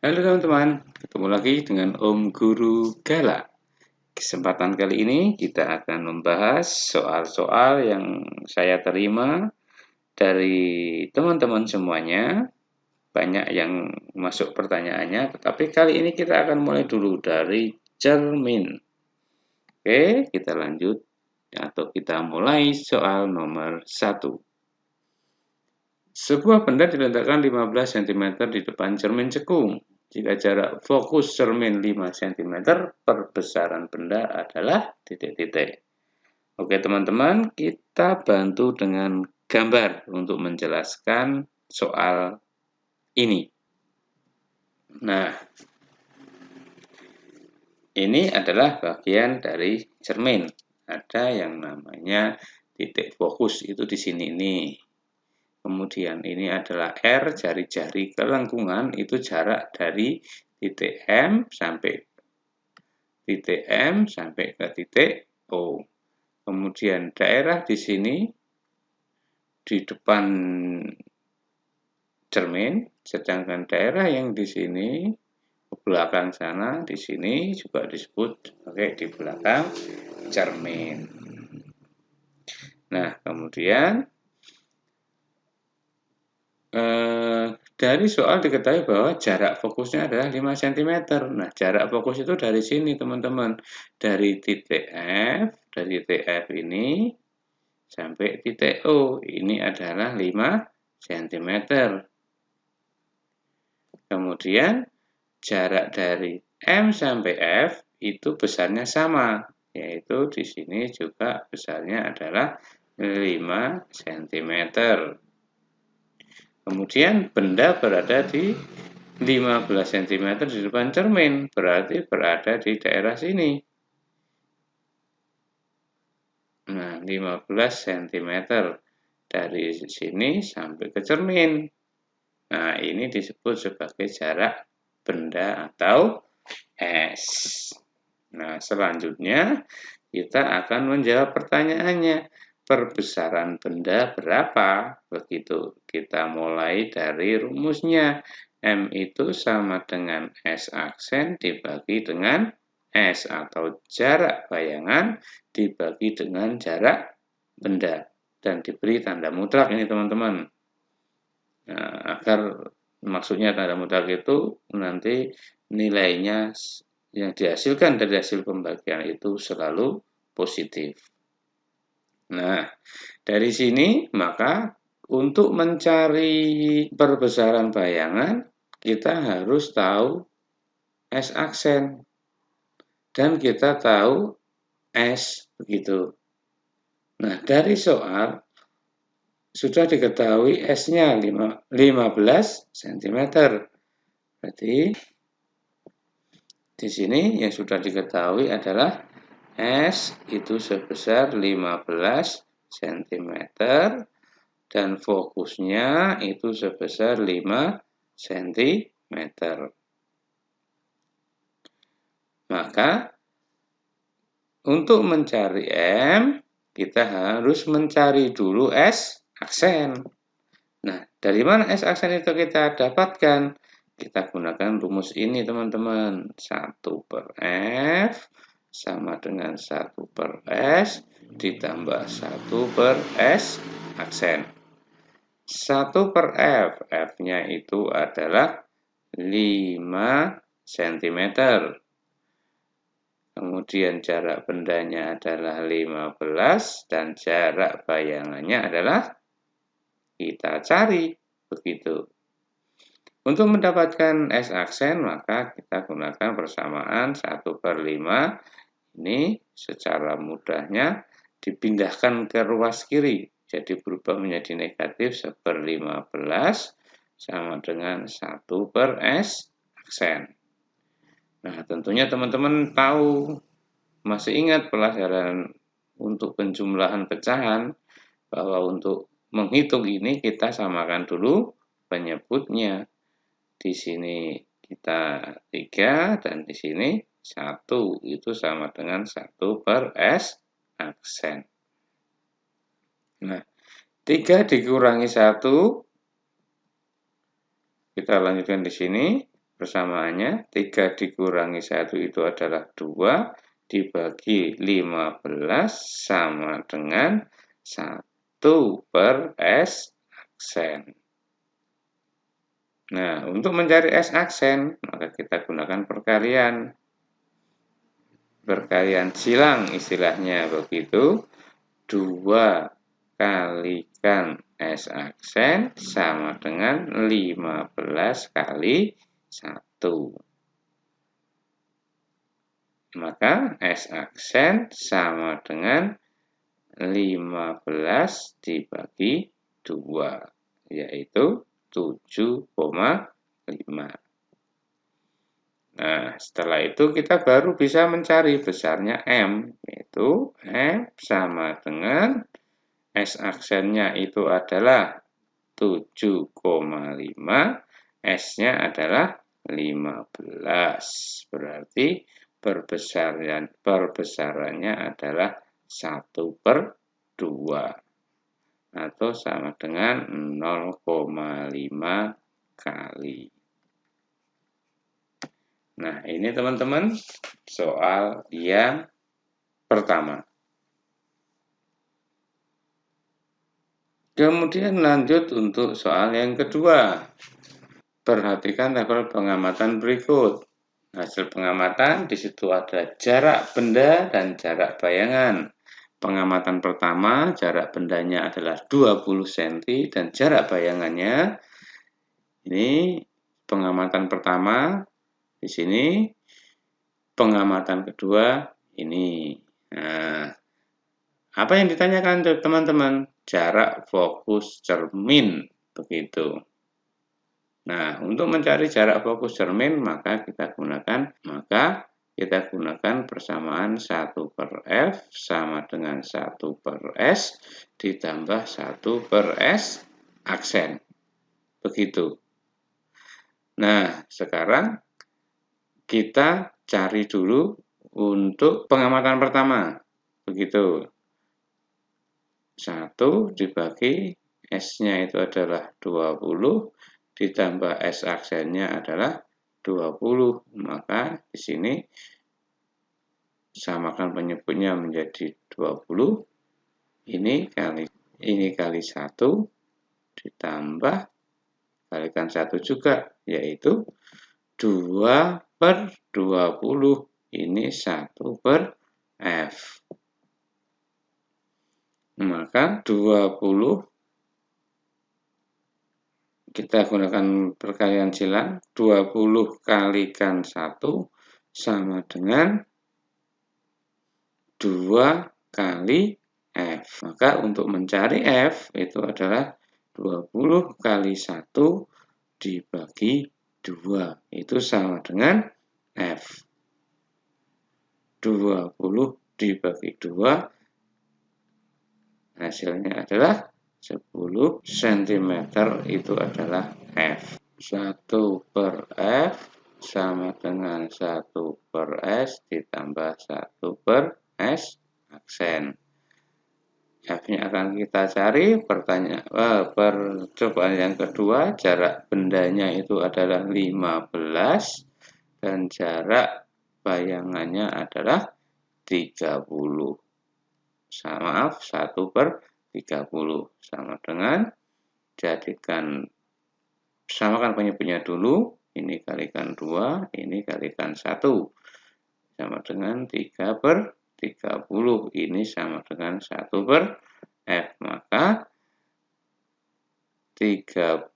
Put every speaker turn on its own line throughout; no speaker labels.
Halo teman-teman, ketemu lagi dengan Om Guru Gala. Kesempatan kali ini kita akan membahas soal-soal yang saya terima dari teman-teman semuanya. Banyak yang masuk pertanyaannya, tetapi kali ini kita akan mulai dulu dari cermin. Oke, kita lanjut atau kita mulai soal nomor 1. Sebuah benda diletakkan 15 cm di depan cermin cekung. Jika jarak fokus cermin 5 cm, perbesaran benda adalah titik-titik. Oke teman-teman, kita bantu dengan gambar untuk menjelaskan soal ini. Nah, ini adalah bagian dari cermin. Ada yang namanya titik fokus, itu di sini nih. Kemudian ini adalah R, jari-jari kelengkungan, itu jarak dari titik M sampai ke titik O. Kemudian daerah di sini di depan cermin, sedangkan daerah yang di sini ke belakang sana, di sini juga disebut sebagai di belakang cermin. Nah, kemudian dari soal diketahui bahwa jarak fokusnya adalah 5 cm. Nah, jarak fokus itu dari sini, teman-teman. Dari titik F ini sampai titik O. Ini adalah 5 cm. Kemudian, jarak dari M sampai F itu besarnya sama, yaitu di sini juga besarnya adalah 5 cm. Kemudian benda berada di 15 cm di depan cermin, berarti berada di daerah sini. Nah, 15 cm dari sini sampai ke cermin. Nah, ini disebut sebagai jarak benda atau S. Nah, selanjutnya kita akan menjawab pertanyaannya. Perbesaran benda berapa? Begitu. Kita mulai dari rumusnya. M itu sama dengan S aksen dibagi dengan S atau jarak bayangan dibagi dengan jarak benda. Dan diberi tanda mutlak ini teman-teman. Nah, agar maksudnya tanda mutlak itu nanti nilainya yang dihasilkan dari hasil pembagian itu selalu positif. Nah, dari sini maka untuk mencari perbesaran bayangan kita harus tahu S aksen dan kita tahu S begitu. Nah, dari soal sudah diketahui S-nya 15 cm. Berarti di sini yang sudah diketahui adalah S itu sebesar 15 cm dan fokusnya itu sebesar 5 cm. Maka untuk mencari M, kita harus mencari dulu S aksen. Nah, dari mana S aksen itu kita dapatkan? Kita gunakan rumus ini, teman-teman. 1/F sama dengan 1/S ditambah 1/S aksen. 1/F, F-nya itu adalah 5 cm. Kemudian jarak bendanya adalah 15 dan jarak bayangannya adalah kita cari, begitu. Untuk mendapatkan S aksen, maka kita gunakan persamaan 1/5. Ini secara mudahnya dipindahkan ke ruas kiri. Jadi berubah menjadi negatif 1/15 sama dengan 1/S aksen. Nah, tentunya teman-teman tahu, masih ingat pelajaran untuk penjumlahan pecahan, bahwa untuk menghitung ini kita samakan dulu penyebutnya. Di sini kita 3 dan di sini 1, itu sama dengan 1/S aksen. Nah, 3 dikurangi 1, kita lanjutkan di sini, Persamaannya 3 dikurangi 1 itu adalah 2, dibagi 15 sama dengan 1 per S aksen. Nah, untuk mencari S aksen, maka kita gunakan perkalian. Perkalian silang istilahnya begitu. 2 kalikan S aksen sama dengan 15 kali 1. Maka S aksen sama dengan 15 dibagi 2, yaitu 7,5. Nah, setelah itu kita baru bisa mencari besarnya M, yaitu M sama dengan S aksennya itu adalah 7,5, S-nya adalah 15. Berarti perbesarannya adalah 1 per 2 atau sama dengan 0,5 kali. Nah, ini teman-teman soal yang pertama. Kemudian lanjut untuk soal yang kedua. Perhatikan tabel pengamatan berikut. Hasil pengamatan di situ ada jarak benda dan jarak bayangan. Pengamatan pertama, jarak bendanya adalah 20 cm dan jarak bayangannya ini pengamatan pertama di sini, pengamatan kedua ini. Nah, apa yang ditanyakan teman-teman? Jarak fokus cermin, begitu. Nah, untuk mencari jarak fokus cermin, maka kita gunakan persamaan 1 per F sama dengan 1 per S ditambah 1 per S aksen. Begitu. Nah, sekarang kita cari dulu untuk pengamatan pertama. Begitu. 1 dibagi S-nya itu adalah 20, ditambah S aksennya adalah 20. Maka di sini samakan penyebutnya menjadi 20. Ini kali 1 ditambah kalikan 1 juga, yaitu 2 per 20. Ini 1 per F. Maka 20 kita gunakan perkalian silang, 20 kalikan 1 sama dengan 2 kali F. Maka untuk mencari F itu adalah 20 kali 1 dibagi 2. Itu sama dengan F. 20 dibagi 2 hasilnya adalah 10 cm, itu adalah F. 1 per F sama dengan 1 per S ditambah 1 per S aksen. F-nya akan kita cari. Percobaan yang kedua, jarak bendanya itu adalah 15 dan jarak bayangannya adalah 30. Maaf, 1 per 30 sama dengan, samakan penyebutnya dulu, ini kalikan 2, ini kalikan 1, sama dengan 3 per 30, ini sama dengan 1 per F, maka 30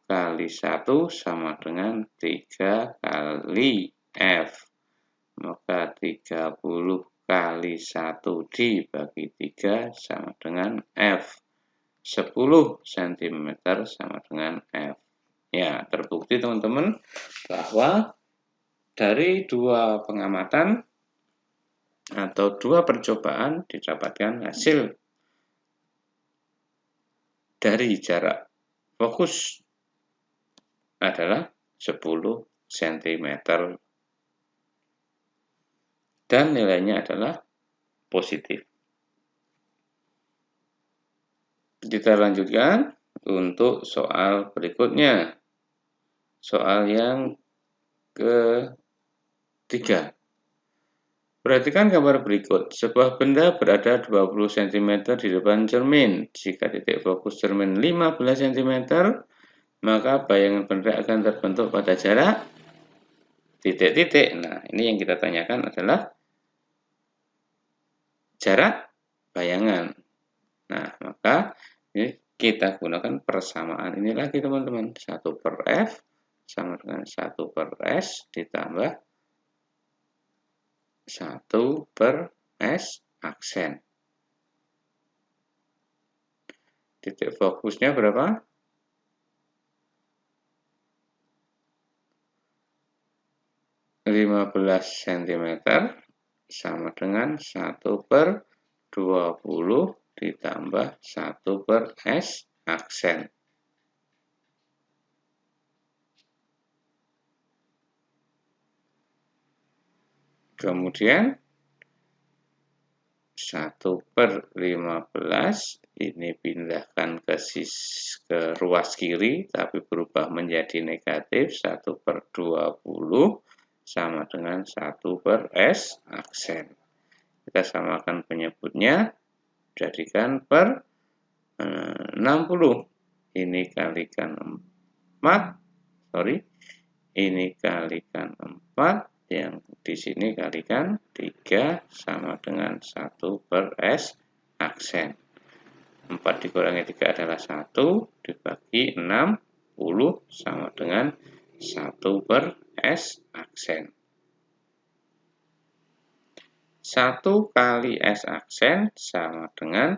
kali 1 sama dengan 3 kali F, maka 30 kali 1 dibagi 3 sama dengan F. 10 cm sama dengan F. Ya, terbukti teman-teman bahwa dari dua pengamatan atau dua percobaan didapatkan hasil dari jarak fokus adalah 10 cm dan nilainya adalah positif. Kita lanjutkan untuk soal berikutnya. Soal yang ketiga. Perhatikan gambar berikut. Sebuah benda berada 20 cm di depan cermin. Jika titik fokus cermin 15 cm, maka bayangan benda akan terbentuk pada jarak titik-titik. Nah, ini yang kita tanyakan adalah jarak bayangan. Nah, maka ini kita gunakan persamaan ini lagi teman-teman. 1/f sama dengan 1/s ditambah 1/s aksen. Titik fokusnya berapa? 15 cm sama dengan 1/20 ditambah 1/s aksen. Kemudian 1/15 ini pindahkan ke ruas kiri, tapi berubah menjadi negatif. 1/20 sama dengan 1/s aksen. Kita samakan penyebutnya, jadikan per 60. Ini kalikan 4, ini kalikan 4. Yang di sini kalikan 3 sama dengan 1/s aksen. 4 dikurangi 3 adalah 1, dibagi 60 sama dengan 1/s aksen. 1 kali S aksen sama dengan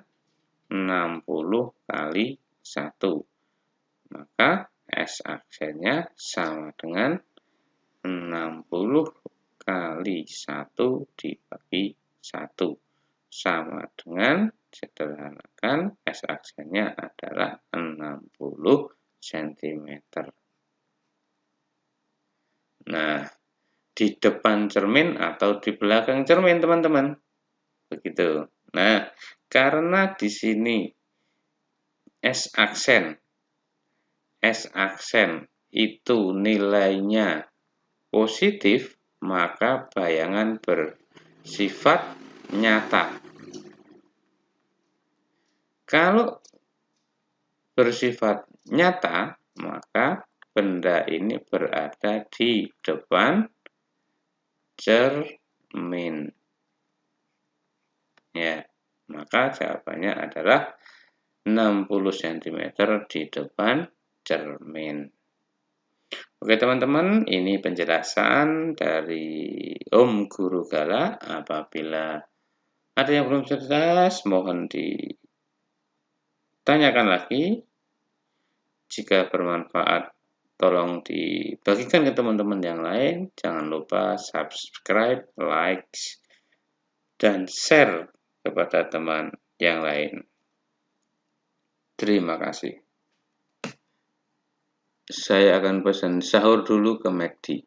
60 kali 1. Maka S aksennya sama dengan 60 kali 1 dibagi 1. Sama dengan, sederhanakan, S aksennya adalah 60 cm. Nah, di depan cermin atau di belakang cermin, teman-teman. Begitu. Nah, karena di sini S aksen itu nilainya positif, maka bayangan bersifat nyata. Kalau bersifat nyata, maka benda ini berada di depan cermin. Ya, maka jawabannya adalah 60 cm di depan cermin. Oke teman-teman, ini penjelasan dari Om Guru Gala. Apabila ada yang belum cerdas, mohon ditanyakan lagi. Jika bermanfaat, tolong dibagikan ke teman-teman yang lain. Jangan lupa subscribe, like, dan share kepada teman yang lain. Terima kasih. Saya akan pesan sahur dulu ke McD.